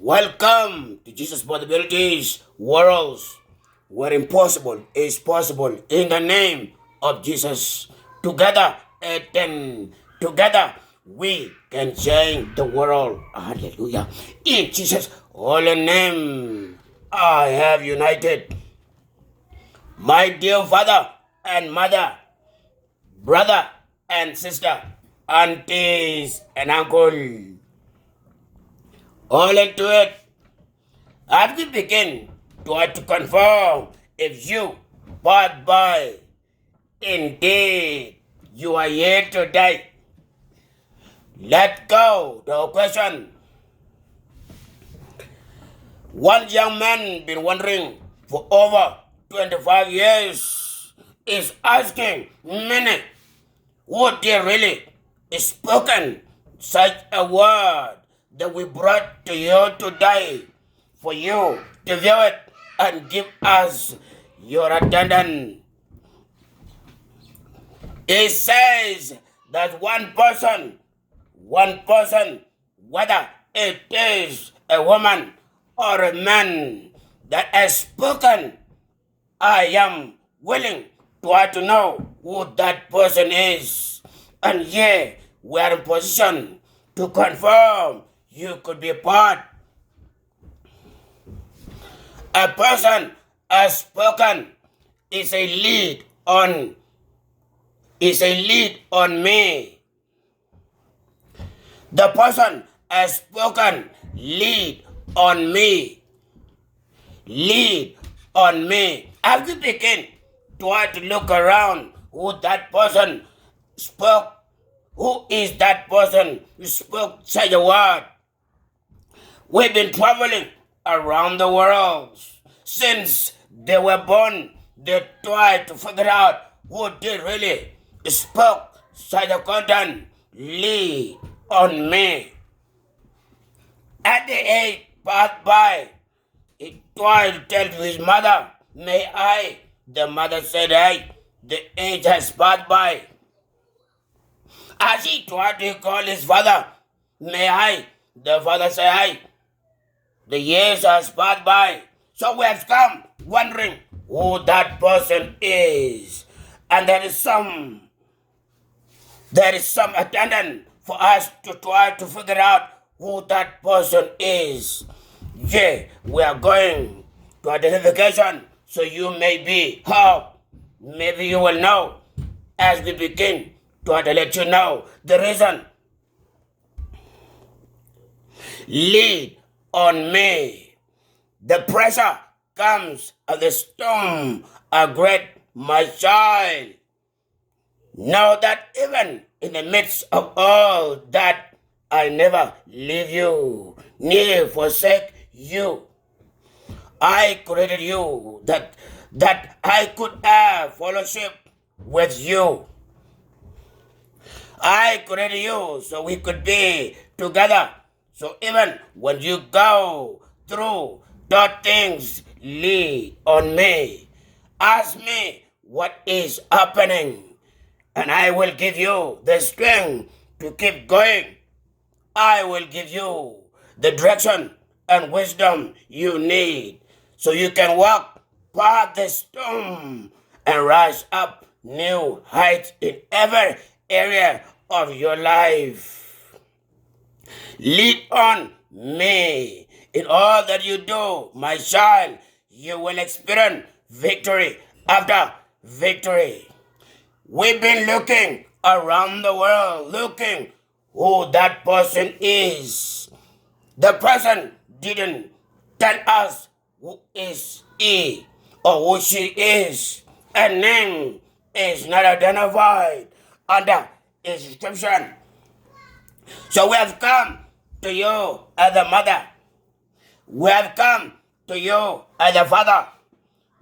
Welcome to Jesus Possibilities Worlds, where impossible is possible in the name of Jesus. Together, and together, we can change the world. Hallelujah. In Jesus' holy name, I have united my dear father and mother, brother and sister, aunties and uncle, all into it. As we begin, try to confirm if you passed by. Indeed, you are here today. Let's go to a question. One young man been wondering for over 25 years is asking many, would they really spoken such a word that we brought to you today for you to view it and give us your attendance? It says that one person, whether it is a woman or a man that has spoken, I am willing to know who that person is. And yeah, we are in position to confirm you could be part. A person has spoken is a lead on me. The person has spoken lead on me. Lead on me. As we begin, try to look around who that person spoke. Who is that person who spoke such a word? We've been traveling around the world since they were born. They tried to figure out who did really spoke such a content. Lead on me. At the age passed by, he tried to tell to his mother, may I? The mother said, hey, the age has passed by. As he tried to call his father, may I? The father said, hey, the years has passed by. So we have come wondering who that person is. And there is some attendant for us to try to figure out who that person is. Yeah, we are going to identification, so you may be helped. Maybe you will know as we begin to let you know the reason. Lead on me. The pressure comes as a storm, a great my child. Know that even in the midst of all that, I never leave you, neither forsake you. I created you that I could have fellowship with you. I created you so we could be together. So even when you go through the things, lead on me. Ask me what is happening, and I will give you the strength to keep going. I will give you the direction and wisdom you need so you can walk past the storm and rise up new heights in every area of your life. Lead on me. In all that you do, my child, you will experience victory after victory. We've been looking around the world, looking who that person is. The person didn't tell us who is he or who she is. A name is not identified under his description. So we have come to you as a mother. We have come to you as a father.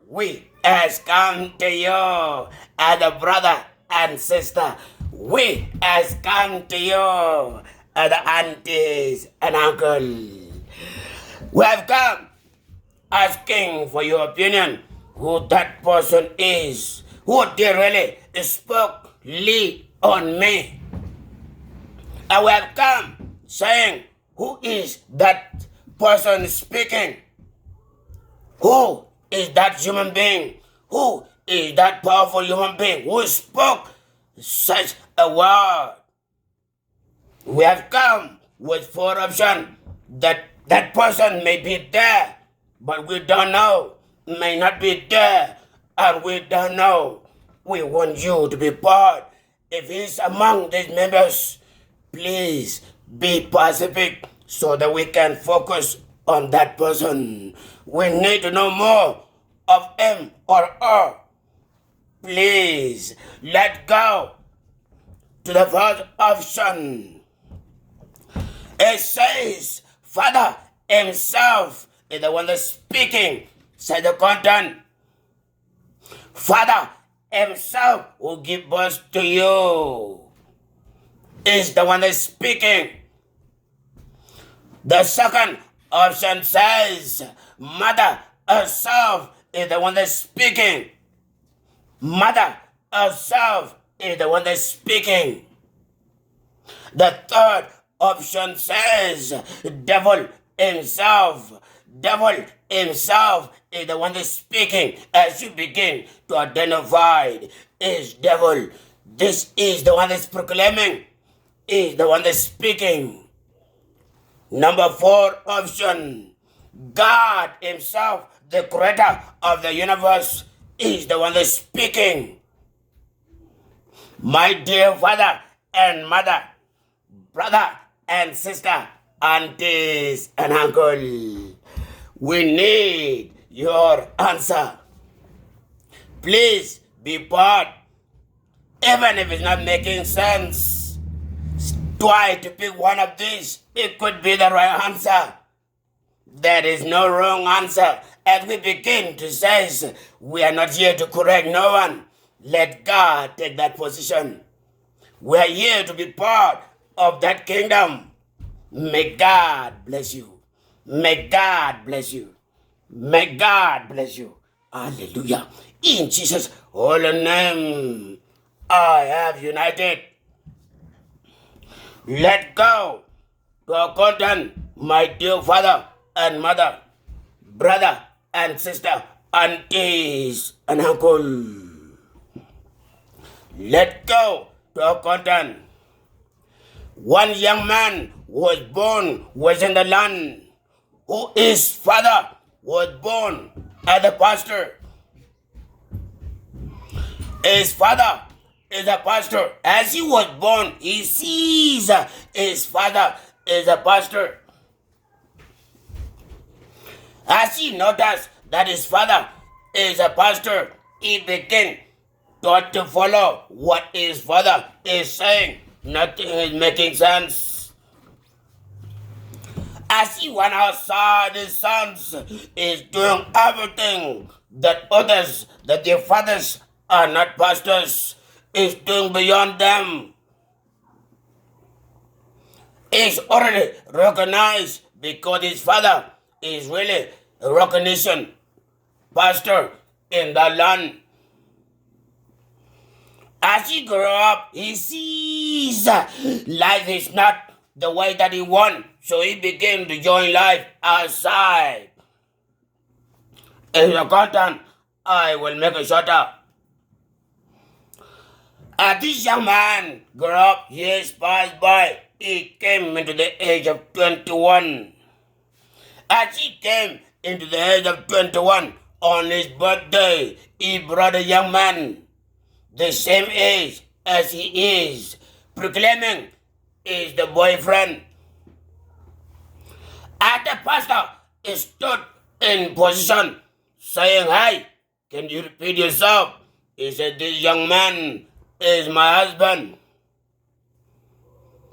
We has come to you as a brother and sister. We has come to you as aunties and uncle. We have come asking for your opinion who that person is. Who they really spoke lead on me. And we have come saying, who is that person speaking? Who is that human being? Who is that powerful human being who spoke such a word? We have come with 4 options. That person may be there, but we don't know. May not be there, and we don't know. We want you to be part. If he's among these members, please be Pacific so that we can focus on that person. We need to know more of him or her. Please let go to the first option. It says, Father himself is the one that's speaking. Say the content. Father himself will give birth to you. Is the one that's speaking. The second option says, Mother herself is the one that's speaking. Mother herself is the one that's speaking. The third option says, Devil himself. Devil himself is the one that's speaking. As you begin to identify is devil, this is the one that's proclaiming, is the one that's speaking. Number 4 option, God himself, the creator of the universe, is the one that's speaking. My dear father and mother, brother and sister, aunties and uncle, we need your answer. Please be part. Even if it's not making sense, try to pick one of these. It could be the right answer. There is no wrong answer. As we begin to say, we are not here to correct no one. Let God take that position. We are here to be part of that kingdom. May God bless you. May God bless you. May God bless you. Hallelujah. In Jesus' holy name, I have united. Let go to our content, my dear father and mother, brother and sister, aunties and uncle. Let go to our content. One young man was in the land, who his father was born as a pastor. His father is a pastor. As he was born, he sees his father is a pastor. As he noticed that his father is a pastor, he began to follow what his father is saying. Nothing is making sense. As he went outside, his sons is doing everything that others, that their fathers are not pastors, is doing beyond them. He's already recognized because his father is really a recognition pastor in the land. As he grew up, he sees life is not the way that he wants, so he began to join life outside. In the content, I will make it shorter. As this young man grew up, years passed by, he came into the age of 21. As he came into the age of 21, on his birthday, he brought a young man the same age as he is, proclaiming is the boyfriend. As the pastor stood in position, saying, "Hey, can you repeat yourself?" He said, "This young man is my husband.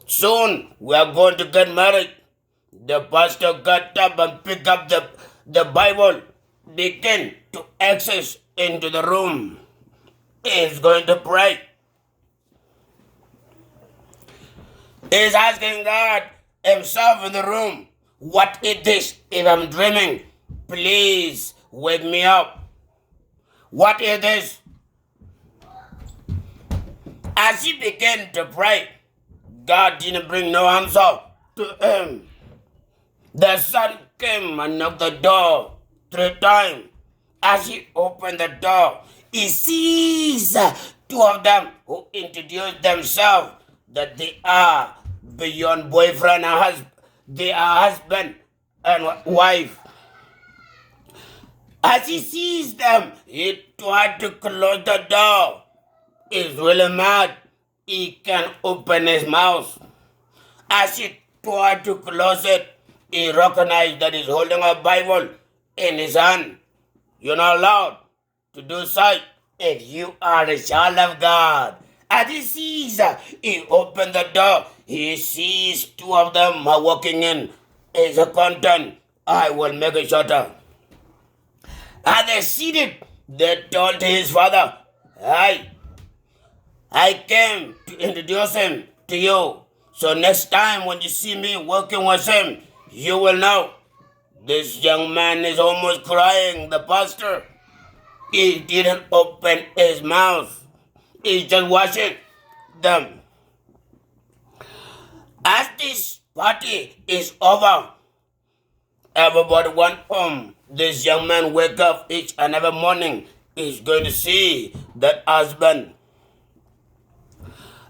Soon we are going to get married." The pastor got up and picked up the Bible, began to access into the room. He's going to pray. He's asking God himself in the room, "What is this? If I'm dreaming, please wake me up. What is this?" As he began to pray, God didn't bring no answer to him. The son came and knocked the door 3 times. As he opened the door, he sees two of them who introduce themselves that they are beyond boyfriend and husband. They are husband and wife. As he sees them, he tried to close the door. He's really mad. He can open his mouth. As he tried to close it, he recognized that he's holding a Bible in his hand. You're not allowed to do so if you are a child of God. As he sees, he opened the door. He sees two of them are walking in. Is a content. I will make it shorter. As they seated, they told his father, "Hi, I came to introduce him to you. So next time when you see me working with him, you will know." This young man is almost crying. The pastor, he didn't open his mouth. He's just watching them. As this party is over, everybody went home. This young man wake up each and every morning. He's going to see that husband.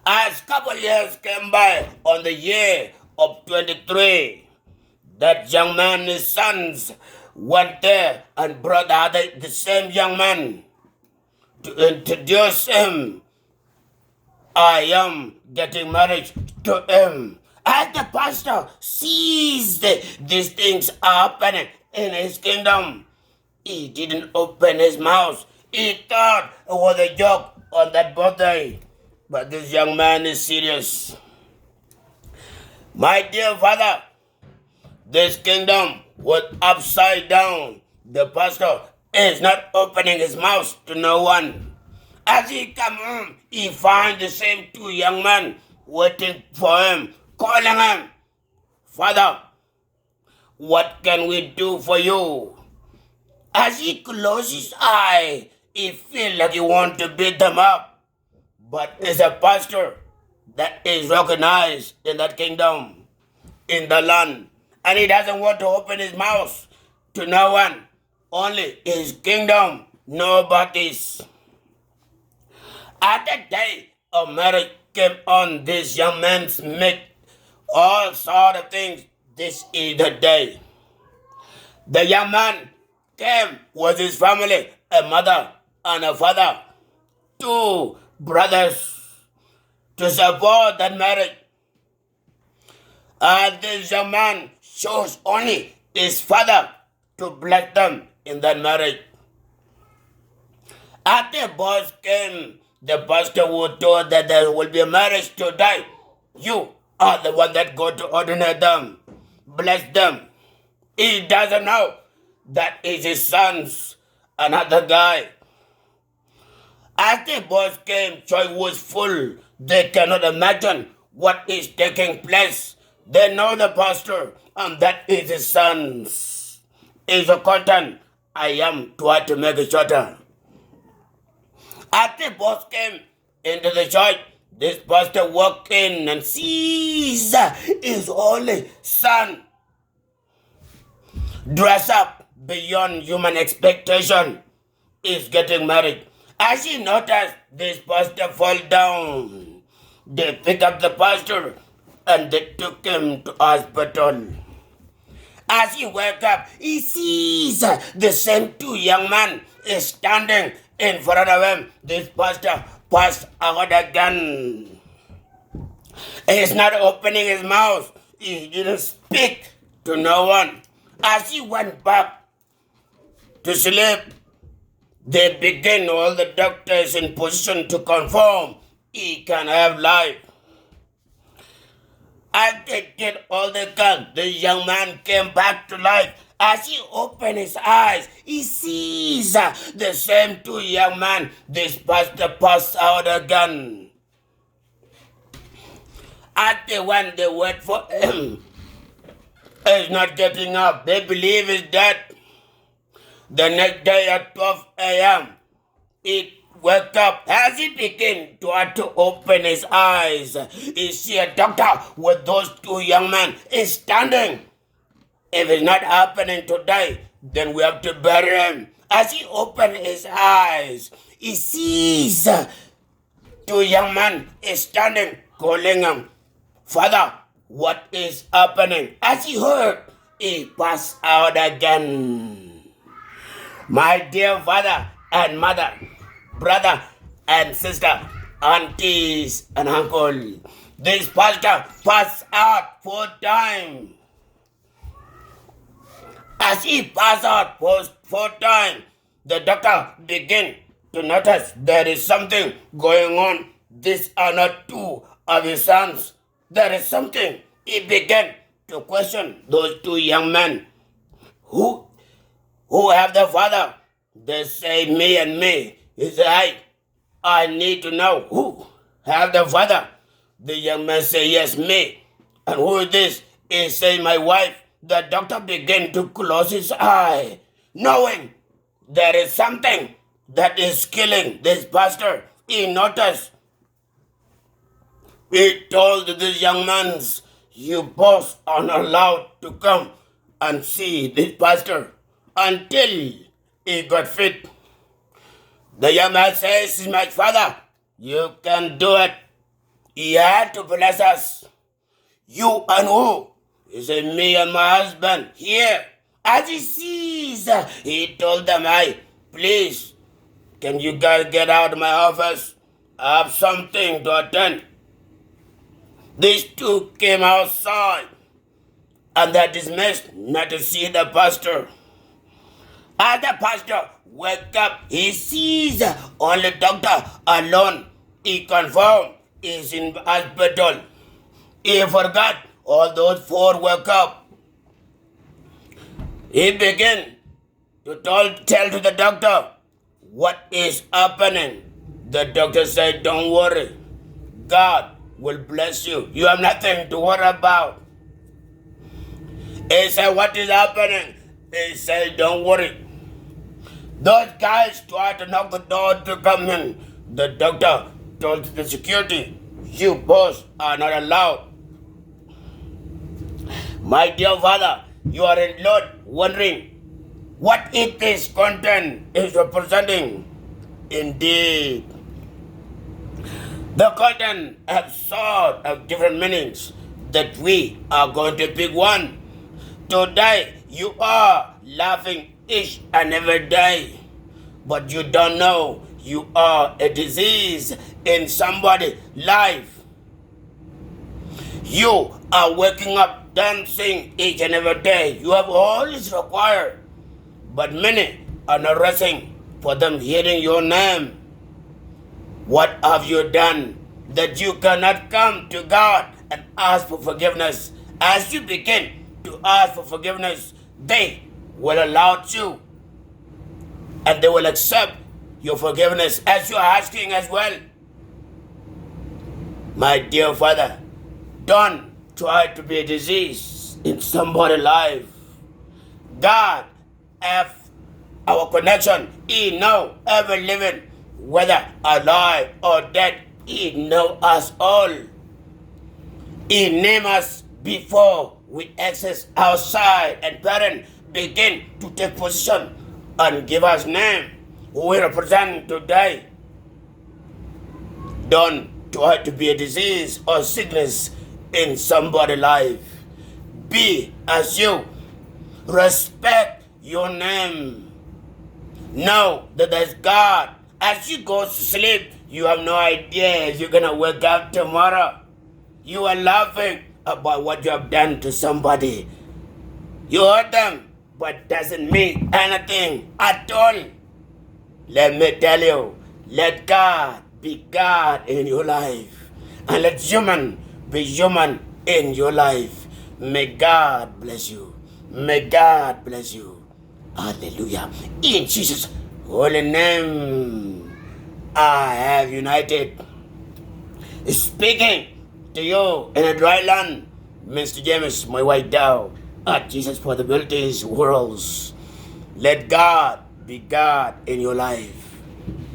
As couple years came by, on the year of 23, that young man and his sons went there and brought the same young man to introduce him. I am getting married to him. As the pastor sees these things happening in his kingdom, he didn't open his mouth. He thought it was a joke on that birthday. But this young man is serious. My dear father, this kingdom was upside down. The pastor is not opening his mouth to no one. As he come home, he finds the same two young men waiting for him, calling him, "Father, what can we do for you?" As he closes his eye, he feels like he wants to beat them up. But it's a pastor that is recognized in that kingdom, in the land. And he doesn't want to open his mouth to no one. Only his kingdom know about this. At the day of marriage came on, this young man's make all sort of things. This is the day. The young man came with his family, a mother and a father, two brothers to support that marriage. And this young man chose only his father to bless them in that marriage. After the boys came, the pastor was told that there will be a marriage today. You are the one that go to ordinate them, bless them. He doesn't know that is his son's another guy. As the boys came, joy was full. They cannot imagine what is taking place. They know the pastor, and that is his sons. Is a content. I am trying to make it shorter. As the boys came into the church, this pastor walked in and sees his only son dressed up beyond human expectation. Is getting married. As he noticed this pastor fall down, they picked up the pastor and they took him to hospital. As he woke up, he sees the same two young men is standing in front of him. This pastor passed out again. He's not opening his mouth. He didn't speak to no one. As he went back to sleep, they begin, all the doctors in position to confirm he can have life. As they did all they can, the young man came back to life. As he opened his eyes, he sees the same two young men. This pastor passed out again. As they went, they wait for him. He's not getting up. They believe he's dead. The next day at 12 a.m., he woke up. As he began to have to open his eyes, he see a doctor with those two young men is standing If it's not happening today, then we have to bury him. As he opened his eyes, he sees two young men standing, calling him, Father, what is happening? As he heard, he passed out again. My dear father and mother, brother and sister, aunties and uncle, this pastor passed out 4 times. As he passed out 4 times, the doctor began to notice there is something going on. These are not 2 of his sons. There is something. He began to question those 2 young men. Who have the father? They say me and me. He said, I need to know who have the father. The young man say, yes, me. And who is this? He say, my wife. The doctor began to close his eye, knowing there is something that is killing this pastor. He noticed. He told this young man, you both are not allowed to come and see this pastor until he got fit. The young man says, my father, you can do it. He had to bless us. You and who? He said, me and my husband here. As he sees, he told them, hey, please, can you guys get out of my office? I have something to attend. These 2 came outside and they dismissed not to see the pastor. As the pastor wakes up, he sees only doctor alone. He confirmed he's in hospital. He forgot all those 4 woke up. He began to tell to the doctor what is happening. The doctor said, don't worry. God will bless you. You have nothing to worry about. He said, what is happening? He said, don't worry. Those guys tried to knock the door to come in. The doctor told the security, you both are not allowed. My dear father, you are in Lord wondering what it is content is representing. Indeed, the content has sort of different meanings that we are going to pick one. Today, you are laughing each and every day, but you don't know you are a disease in somebody's life. You are waking up dancing each and every day. You have all is required, but many are not resting for them hearing your name. What have you done that you cannot come to God and ask for forgiveness? As you begin to ask for forgiveness, they will allow you and they will accept your forgiveness as you are asking as well. My dear father, don't try to be a disease in somebody's life. God have our connection. He know every living, whether alive or dead. He know us all. He name us before we access outside, and parents begin to take position and give us name who we represent today. Don't try to be a disease or sickness in somebody's life. Be as you. Respect your name. Know that there's God. As you go to sleep, you have no idea if you're going to wake up tomorrow. You are laughing about what you have done to somebody. You hurt them, but doesn't mean anything at all. Let me tell you, let God be God in your life. And let human be human in your life. May God bless you. May God bless you. Hallelujah. In Jesus' holy name, I have united. Speaking to you in a dry land, Mr. James, my white dove, at Jesus for the abilities worlds. Let God be God in your life.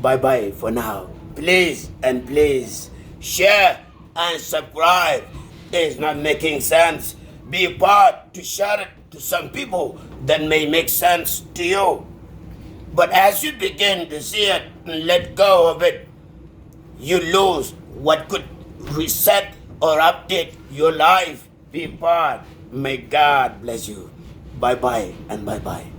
Bye-bye for now. Please and please share and subscribe. It's not making sense. Be part to share it to some people that may make sense to you. But as you begin to see it and let go of it, you lose what could reset or update your life. Be part. May God bless you. Bye bye and bye bye.